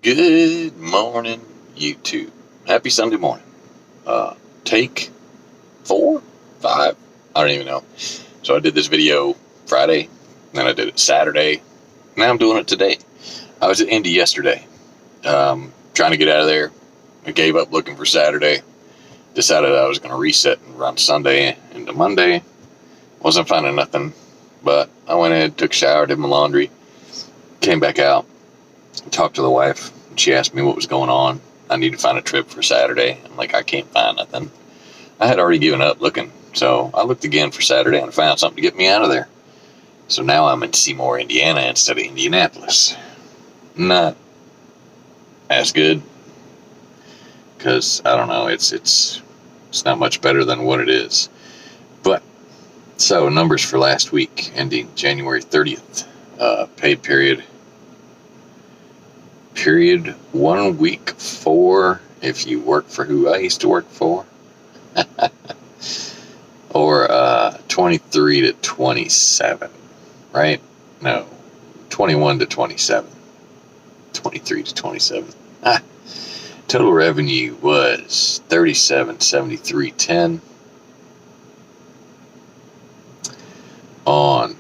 Good morning, YouTube. Happy Sunday morning. Take 4, 5, I don't even know. So I did this video Friday, then I did it Saturday. Now I'm doing it today. I was at Indy yesterday, trying to get out of there. I gave up looking for Saturday. Decided I was going to reset and run Sunday into Monday. Wasn't finding nothing, but I went in, took a shower, did my laundry, came back out, talked to the wife. She asked me what was going on. I need to find a trip for Saturday. I'm like, I can't find nothing. I had already given up looking, so I looked again for Saturday and found something to get me out of there. So now I'm in Seymour, Indiana instead of Indianapolis. Not as good, because I don't know, it's not much better than what it is. But so numbers for last week ending January 30th, paid period 1 week 4 if you work for who I used to work for, or 23 to 27, right? No, 21 to 27, 23 to 27. Total revenue was $37.73.10 on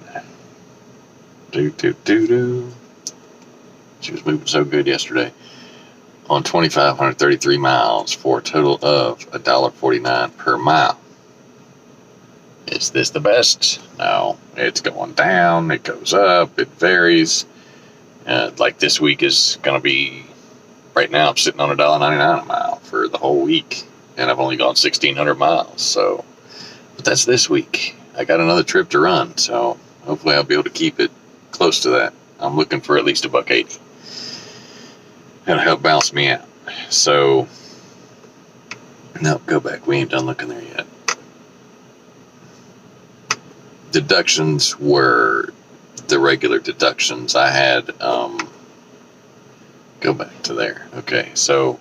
She was moving so good yesterday. On 2,533 miles for a total of $1.49 per mile. Is this the best? No, it's going down, it goes up, it varies. Like this week is going to be, right now I'm sitting on $1.99 a mile for the whole week. And I've only gone 1,600 miles. So, but that's this week. I got another trip to run, so hopefully I'll be able to keep it close to that. I'm looking for at least $1.80. That'll help balance me out. So, no, go back. We ain't done looking there yet. Deductions were the regular deductions. I had, go back to there. Okay, so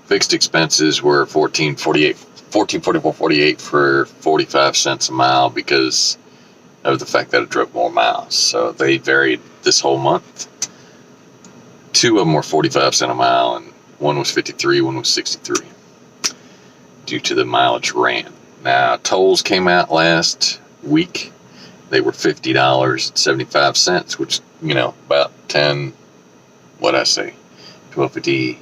fixed expenses were $14.44.48 for 45 cents a mile because of the fact that I drove more miles. So they varied this whole month. 2 of them were 45 cents a mile, and one was 53, one was 63, due to the mileage ran. Now, tolls came out last week. They were $50.75, which, about 10, what'd I say, 12.50,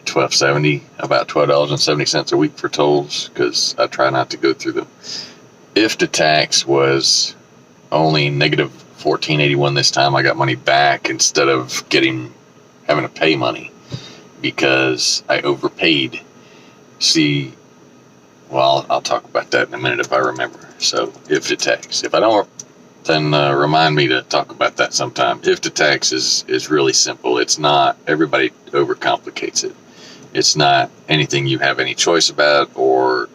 12.70, about $12.70 a week for tolls, because I try not to go through them. If the tax was only negative $14.81 this time, I got money back instead of having to pay money because I overpaid. See, well, I'll talk about that in a minute if I remember. So, if the tax. If I don't, then remind me to talk about that sometime. If the tax is really simple. It's not, everybody overcomplicates it. It's not anything you have any choice about or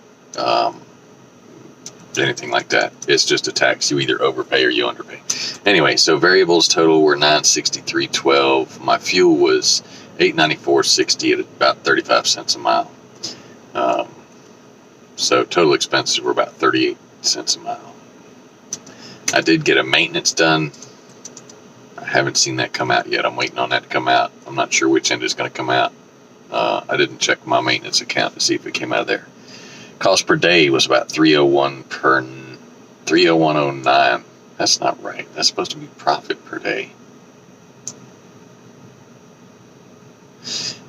anything like that. It's just a tax. You either overpay or you underpay. Anyway, so variables total were $963.12. My fuel was $894.60 at about 35 cents a mile. So total expenses were about 38 cents a mile. I did get a maintenance done. I haven't seen that come out yet. I'm waiting on that to come out. I'm not sure which end is going to come out. I didn't check my maintenance account to see if it came out of there. Cost per day was about $301.09. That's not right. That's supposed to be profit per day.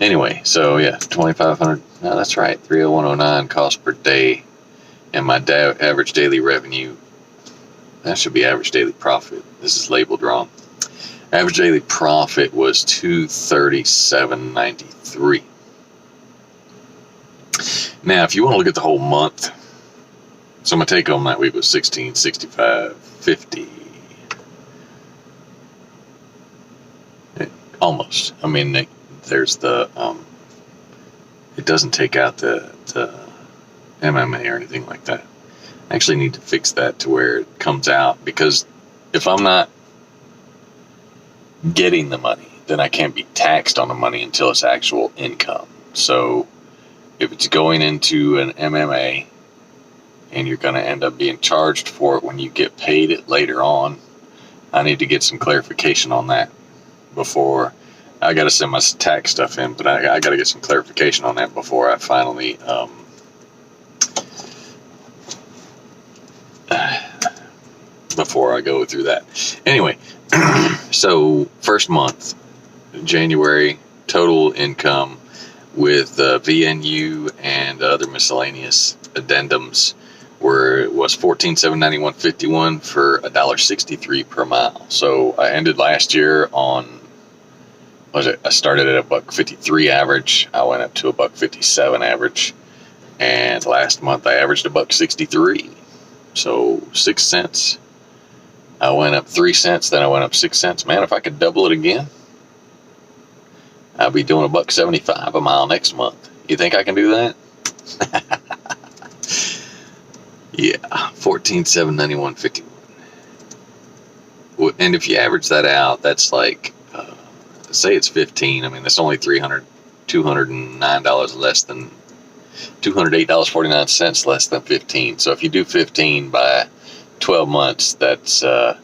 Anyway, so yeah, 2,500. No, that's right. 301.09 cost per day, and my average daily revenue. That should be average daily profit. This is labeled wrong. Average daily profit was $237.93. Now, if you want to look at the whole month, so my take home that week was $1,665.50. Almost. I mean, there's the it doesn't take out the MMA or anything like that. I actually need to fix that to where it comes out, because if I'm not getting the money, then I can't be taxed on the money until it's actual income. So if it's going into an MMA and you're going to end up being charged for it when you get paid it later on, I need to get some clarification on that before I got to send my tax stuff in, but I got to get some clarification on that before I finally before I go through that. Anyway, so first month, January, total income with VNU and other miscellaneous addendums was $14,791.51 for $1.63 per mile. So I ended last year on, I started at $1.53 average. I went up to $1.57 average, and last month I averaged $1.63. So 6 cents. I went up 3 cents, then I went up 6 cents. Man, if I could double it again, I'll be doing $1.75 a mile next month. You think I can do that? Yeah, $14,791.51. And if you average that out, that's like, say it's 15. I mean, that's only $209 less than, $208.49 less than 15. So if you do 15 by 12 months, that's not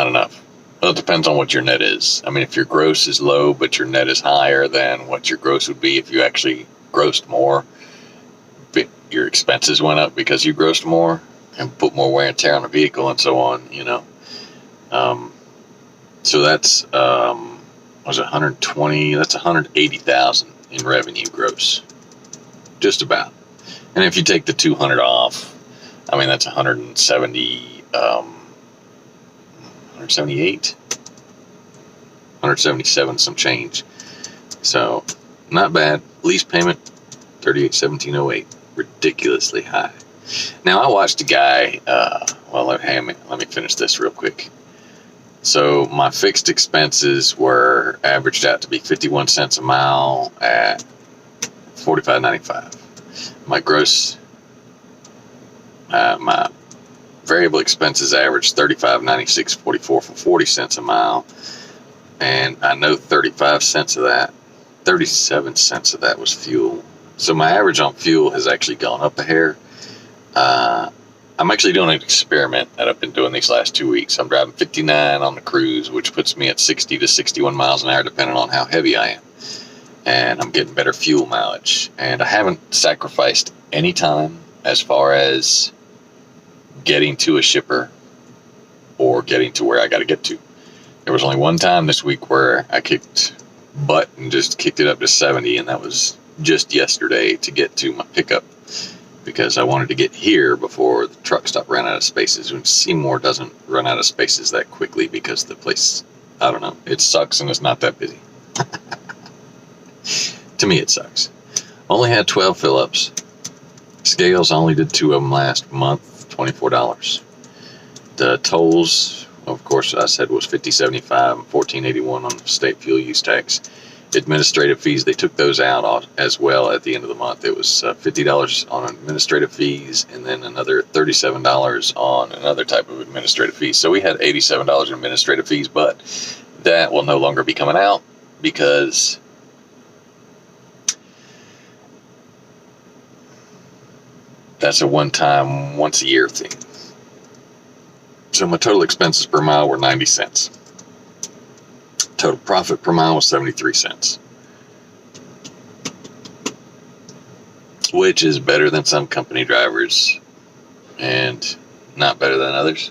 enough. Well, it depends on what your net is. I mean, if your gross is low, but your net is higher than what your gross would be if you actually grossed more, but your expenses went up because you grossed more and put more wear and tear on the vehicle and so on, you know. So that's, was it 120? That's 180,000 in revenue gross, just about. And if you take the 200 off, I mean, that's 170, 178, 177, some change. So not bad. Lease payment, $38,708, ridiculously high. Now I watched a guy. Well, let me finish this real quick. So my fixed expenses were averaged out to be 51 cents a mile at $45.95. My gross, my variable expenses averaged $35.96.44 for 40 cents a mile, and I know 37 cents of that was fuel. So my average on fuel has actually gone up a hair. I'm actually doing an experiment that I've been doing these last 2 weeks. I'm driving 59 on the cruise, which puts me at 60 to 61 miles an hour, depending on how heavy I am. And I'm getting better fuel mileage. And I haven't sacrificed any time as far as getting to a shipper or getting to where I got to get to. There was only one time this week where I kicked butt and just kicked it up to 70, and that was just yesterday to get to my pickup, because I wanted to get here before the truck stop ran out of spaces. And Seymour doesn't run out of spaces that quickly because the place, I don't know, it sucks and it's not that busy. To me, it sucks. Only had 12 fill-ups. Scales, I only did 2 of them last month, $24. The tolls, of course, I said was $50.75 and $14.81 on the state fuel use tax. Administrative fees, they took those out as well at the end of the month. It was $50 on administrative fees, and then another $37 on another type of administrative fees. So we had $87 in administrative fees, but that will no longer be coming out because that's a one-time, once-a-year thing. So my total expenses per mile were 90 cents. Total profit per mile was 73 cents, which is better than some company drivers and not better than others.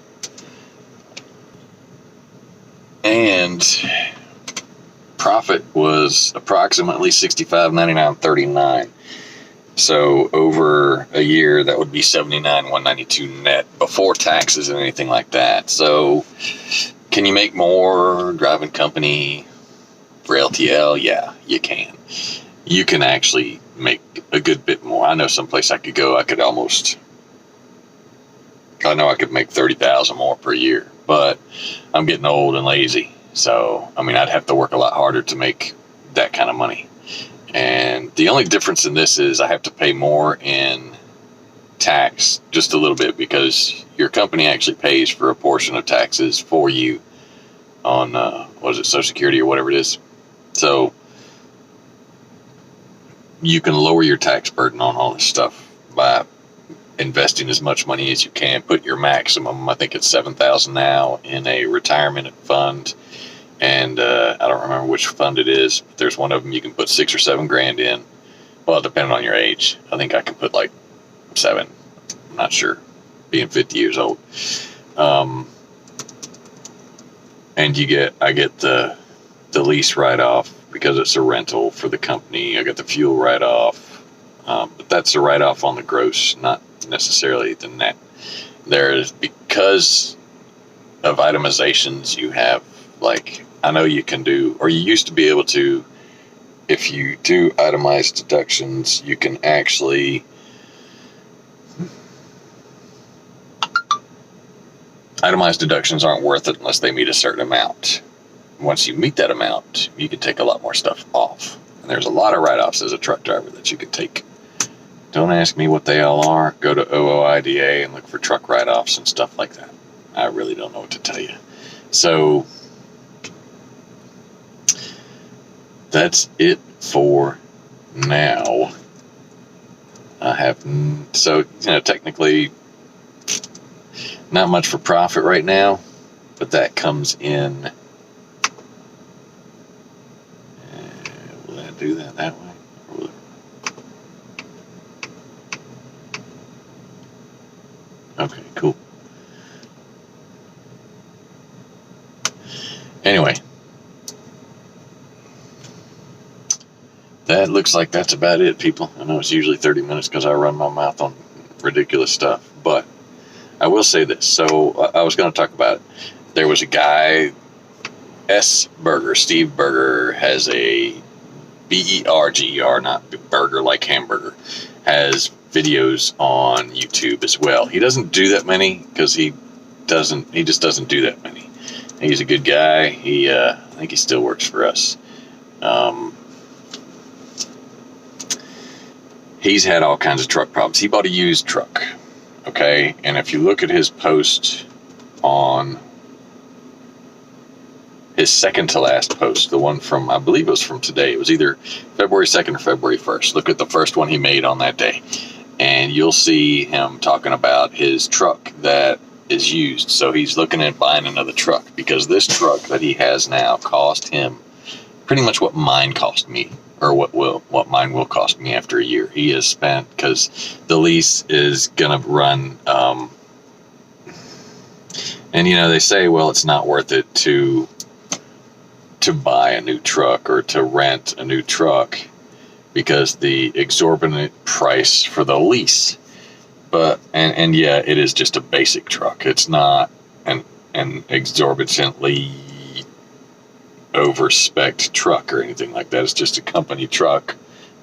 And profit was approximately $65.99.39. So over a year, that would be $79,192 net before taxes and anything like that. So can you make more driving company for LTL? Yeah, you can. You can actually make a good bit more. I know someplace I could go, I could make 30,000 more per year, but I'm getting old and lazy. So, I mean, I'd have to work a lot harder to make that kind of money. And the only difference in this is I have to pay more in tax, just a little bit, because your company actually pays for a portion of taxes for you on, Social Security or whatever it is. So you can lower your tax burden on all this stuff by investing as much money as you can. Put your maximum, I think it's $7,000 now, in a retirement fund. And I don't remember which fund it is. But there's one of them you can put $6 or $7 grand in. Well, depending on your age. I think I can put like 7. I'm not sure, being 50 years old. And I get the lease write-off because it's a rental for the company. I get the fuel write-off. But that's a write-off on the gross, not necessarily the net. There's, because of itemizations, you have, like, I know you can do, or you used to be able to, if you do itemized deductions, you can actually itemized deductions aren't worth it unless they meet a certain amount. Once you meet that amount, you can take a lot more stuff off. And there's a lot of write-offs as a truck driver that you can take. Don't ask me what they all are. Go to OOIDA and look for truck write-offs and stuff like that. I really don't know what to tell you. So that's it for now. Technically not much for profit right now, but that comes in. Will that do that way? Or will it? Okay, cool. Anyway, that looks like that's about it, people. I know it's usually 30 minutes because I run my mouth on ridiculous stuff, but I will say this. So I was going to talk about it. There was a guy, Steve Berger, has a BERGER, not burger like hamburger, has videos on YouTube as well. He doesn't do that many because he just doesn't do that many. He's a good guy. I think he still works for us. He's had all kinds of truck problems. He bought a used truck, okay? And if you look at his post on his second to last post, the one from, I believe it was from today. It was either February 2nd or February 1st. Look at the first one he made on that day. And you'll see him talking about his truck that is used. So he's looking at buying another truck because this truck that he has now cost him pretty much what mine cost me, or what mine will cost me after a year. He has spent, because the lease is gonna run, and they say, well, it's not worth it to buy a new truck or to rent a new truck because the exorbitant price for the lease. But and yeah, it is just a basic truck. It's not an exorbitantly over-spec'd truck or anything like that. It's just a company truck,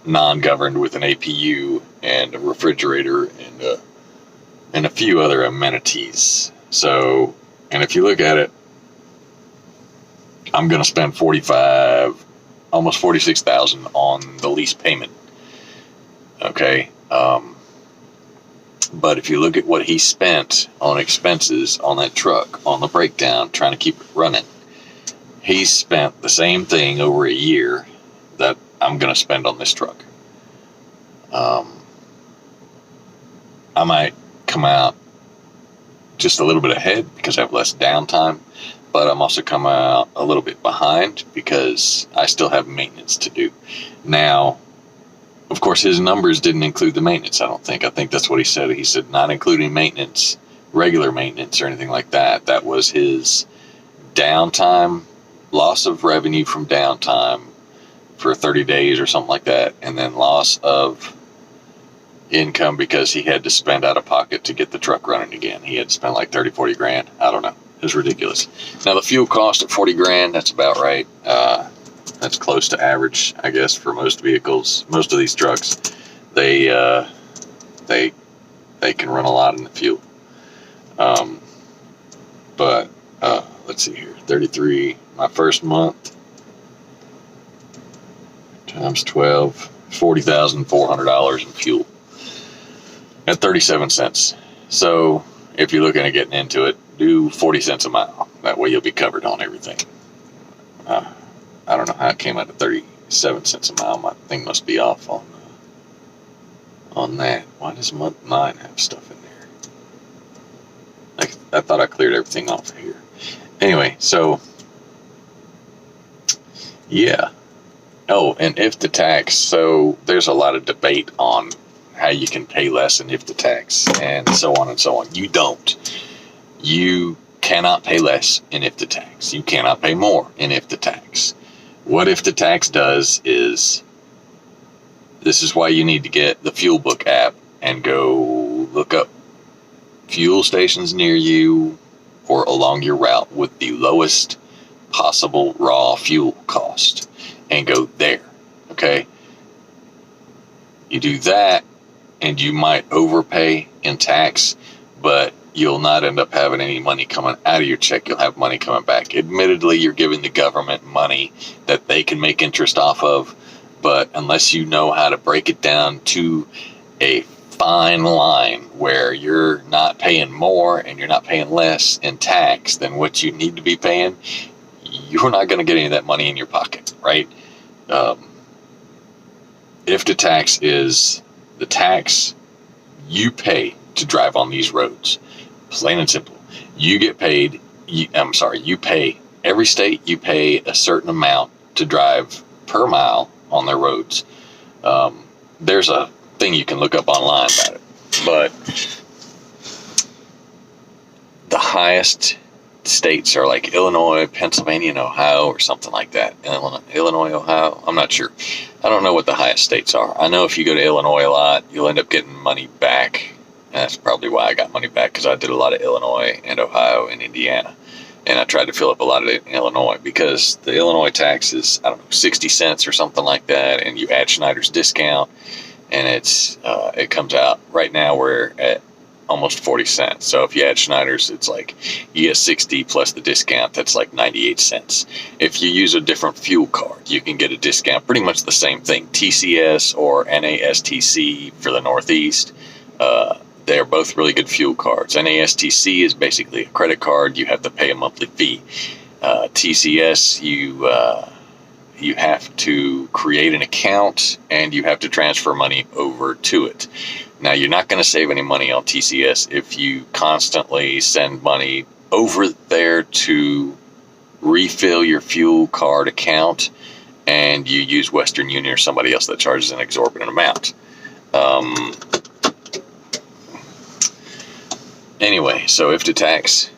non-governed, with an APU and a refrigerator and a few other amenities. So, and if you look at it, I'm going to spend almost $46,000 on the lease payment. Okay. But if you look at what he spent on expenses on that truck, on the breakdown, trying to keep it running, he spent the same thing over a year that I'm going to spend on this truck. I might come out just a little bit ahead because I have less downtime, but I'm also coming out a little bit behind because I still have maintenance to do. Now, of course, his numbers didn't include the maintenance, I don't think. I think that's what he said. He said not including maintenance, regular maintenance or anything like that. That was his downtime, loss of revenue from downtime for 30 days or something like that, and then loss of income because he had to spend out of pocket to get the truck running again. He had to spend like 30, 40 grand. I don't know. It was ridiculous. Now, the fuel cost at 40 grand, that's about right. That's close to average, I guess, for most vehicles. Most of these trucks, they can run a lot in the fuel. But let's see here, 33, my first month, times 12, $40,400 in fuel at 37 cents. So if you're looking at getting into it, do 40 cents a mile. That way you'll be covered on everything. I don't know how it came out at 37 cents a mile. My thing must be off on on that. Why does month 9 have stuff in there? I thought I cleared everything off of here. Anyway, so yeah. Oh, and if the tax. So there's a lot of debate on how you can pay less in if the tax and so on and so on. You don't. You cannot pay less in if the tax. You cannot pay more in if the tax. What if the tax does is, this is why you need to get the Fuel Book app and go look up fuel stations near you or along your route with the lowest possible raw fuel cost and go there. Okay? You do that and you might overpay in tax, but you'll not end up having any money coming out of your check. You'll have money coming back. Admittedly, you're giving the government money that they can make interest off of, but unless you know how to break it down to a fine line where you're not paying more and you're not paying less in tax than what you need to be paying, you're not going to get any of that money in your pocket, right? If the tax is the tax you pay to drive on these roads, plain and simple. You get paid, you pay, every state you pay a certain amount to drive per mile on their roads. There's a thing you can look up online about it, but the highest states are like Illinois, Pennsylvania, and Ohio, or something like that. Illinois, Ohio, I'm not sure. I don't know what the highest states are. I know if you go to Illinois a lot, you'll end up getting money back. And that's probably why I got money back, because I did a lot of Illinois and Ohio and Indiana. And I tried to fill up a lot of it in Illinois, because the Illinois tax is, 60 cents or something like that. And you add Schneider's discount, and it comes out right now we're at almost 40 cents. So if you add Schneider's, it's like you get 60 plus the discount. That's like 98 cents. If you use a different fuel card, you can get a discount. Pretty much the same thing. TCS or NASTC for the Northeast. They're both really good fuel cards. NASTC is basically a credit card. You have to pay a monthly fee. TCS, you have to create an account and you have to transfer money over to it. Now, you're not going to save any money on TCS if you constantly send money over there to refill your fuel card account and you use Western Union or somebody else that charges an exorbitant amount. Anyway, so if the tax,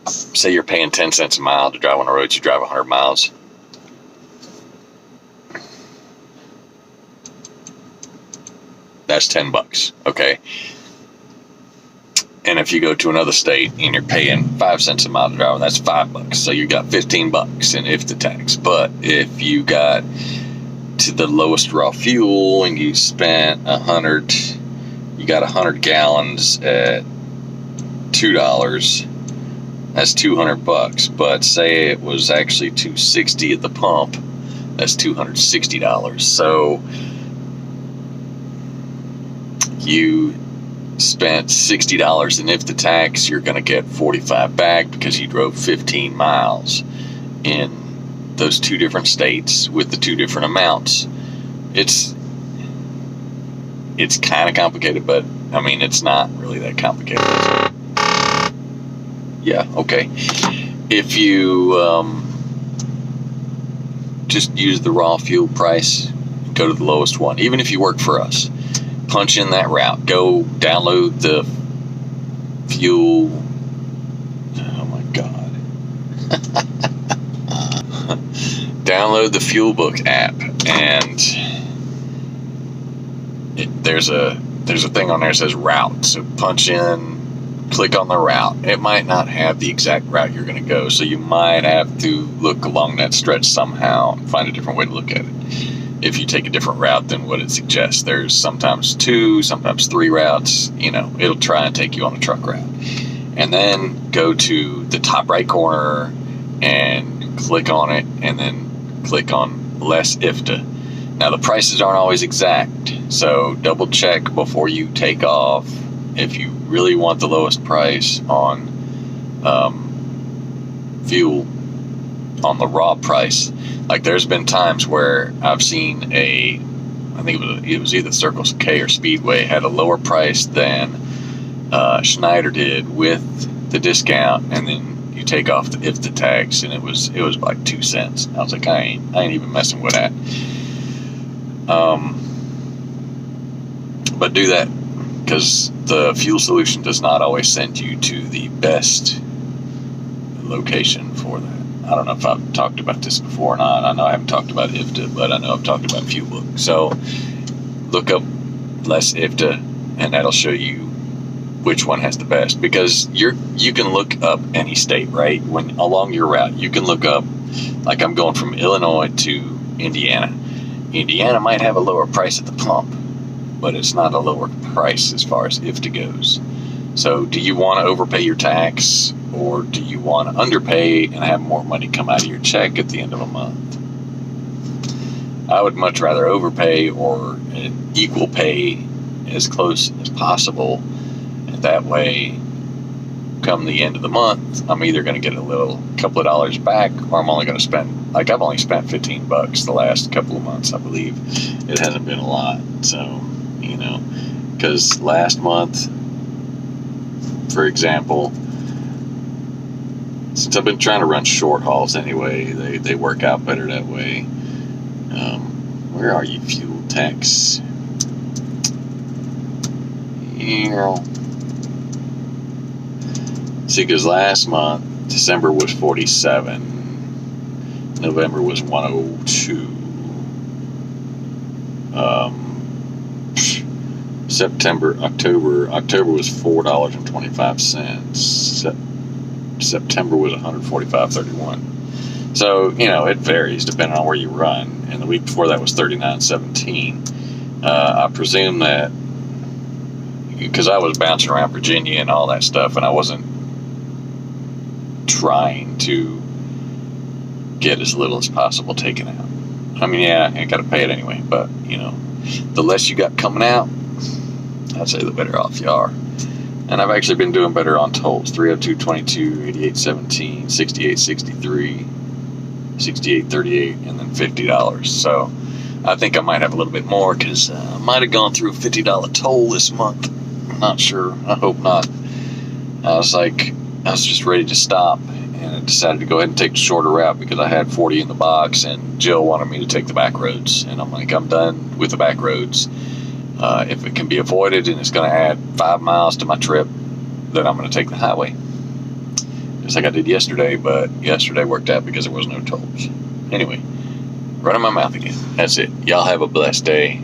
say you're paying 10 cents a mile to drive on the road, you drive 100 miles. That's $10, okay? And if you go to another state and you're paying 5 cents a mile to drive, that's $5. So you got $15 in if the tax. But if you got to the lowest raw fuel and you spent 100, you got 100 gallons at $2, that's $200. But say it was actually $260 at the pump, that's $260. So you spent $60 in if the tax, you're going to get 45 back because you drove 15 miles in those two different states with the two different amounts. It's kind of complicated, but I mean, it's not really that complicated. Yeah, okay. If you just use the raw fuel price, go to the lowest one. Even if you work for us, punch in that route. Go download the fuel. Oh my God. Download the Fuel Book app, and there's a thing on there that says route. So punch in, click on the route. It might not have the exact route you're going to go, so you might have to look along that stretch somehow and find a different way to look at it. If you take a different route than what it suggests, there's sometimes 2, sometimes 3 routes. It'll try and take you on a truck route. And then go to the top right corner and click on it, and then click on less IFTA. Now, the prices aren't always exact, so double check before you take off if you really want the lowest price on fuel, on the raw price. Like, there's been times where I've seen a I think it was either Circle K or Speedway, had a lower price than Schneider did with the discount, and then you take off the IFTA tax, and it was like 2 cents. I was like, I ain't even messing with that. But do that, because the fuel solution does not always send you to the best location for that. I don't know if I've talked about this before or not. I know I haven't talked about IFTA, but I know I've talked about Fuel Book. So look up less IFTA, and that'll show you which one has the best. Because you can look up any state, right? When along your route, you can look up, like I'm going from Illinois to Indiana. Indiana might have a lower price at the pump, but it's not a lower price as far as IFTA goes. So do you want to overpay your tax, or do you want to underpay and have more money come out of your check at the end of a month? I would much rather overpay or equal pay as close as possible. And that way, come the end of the month, I'm either going to get a couple of dollars back, or I'm only going to spend, like I've only spent $15 the last couple of months, I believe. It hasn't been a lot. So, because last month, for example, since I've been trying to run short hauls anyway, they work out better that way. Where are you, fuel tax? Here. See, because last month, December was 47, November was 102. October was $4.25. September was $145.31. So, it varies depending on where you run. And the week before that was $39.17. I presume that because I was bouncing around Virginia and all that stuff, and I wasn't trying to get as little as possible taken out. I mean, yeah, I got to pay it anyway, but, the less you got coming out, I'd say the better off you are. And I've actually been doing better on tolls. 302.22, 88.17, 68.63, 68.38, and then $50. So I think I might have a little bit more, because I might have gone through a $50 toll this month. I'm not sure. I hope not. I was just ready to stop, and I decided to go ahead and take the shorter route because I had 40 in the box, and Jill wanted me to take the back roads. And I'm like, I'm done with the back roads. If it can be avoided and it's going to add 5 miles to my trip, then I'm going to take the highway. Just like I did yesterday, but yesterday worked out because there was no tolls. Anyway, running my mouth again. That's it. Y'all have a blessed day,